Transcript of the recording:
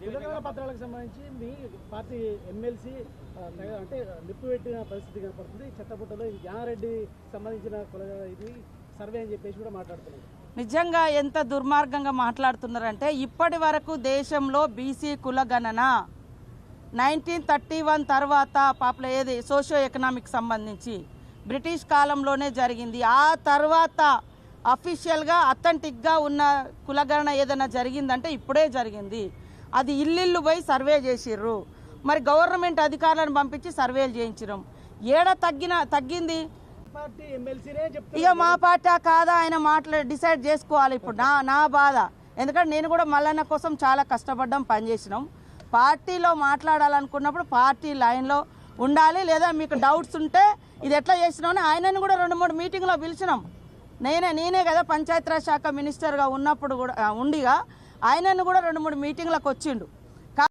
కులగణన పత్రాలకు సంబంధించి మీ party MLC అంటే నిప్పు పెట్టిన పరిస్థితి కనపడుతుంది. చెత్తపుట్టలో ఇది జానారెడ్డి సంబంధించిన ఇది సర్వే అని చెప్పేసి కూడా మాట్లాడుతున్నారు. నిజంగా ఎంత దుర్మార్గంగా మాట్లాడుతున్నారంటే ఇప్పటి వరకు దేశంలో బీసీ కులగణన 1931 తర్వాత పాపులర్ ఏది సోషియో ఎకనామిక్ సంబంధించి బ్రిటిష్ కాలంలోనే జరిగింది. ఆ తర్వాత అఫీషియల్గా అథెంటిక్గా ఉన్న కులగణన ఏదైనా జరిగిందంటే ఇప్పుడే జరిగింది. అది ఇల్లు పోయి సర్వే చేసిర్రు. మరి గవర్నమెంట్ అధికారులను పంపించి సర్వేలు చేయించడం ఏడ తగ్గింది. ఇక మా పార్టీ కాదా ఆయన డిసైడ్ చేసుకోవాలి. ఇప్పుడు నా బాధ, ఎందుకంటే నేను కూడా మల్లన్న కోసం చాలా కష్టపడ్డాం, పనిచేసినాం. పార్టీలో మాట్లాడాలనుకున్నప్పుడు పార్టీ లైన్లో ఉండాలి. లేదా మీకు డౌట్స్ ఉంటే ఇది ఎట్లా చేసినామని ఆయనను కూడా 2-3 మీటింగ్లో పిలిచినాం. నేనే కదా పంచాయతీరాజ్ శాఖ మినిస్టర్గా ఉన్నప్పుడు కూడా ఉండిగా ఆయనను కూడా 2-3 మీటింగ్లకు వచ్చిండు.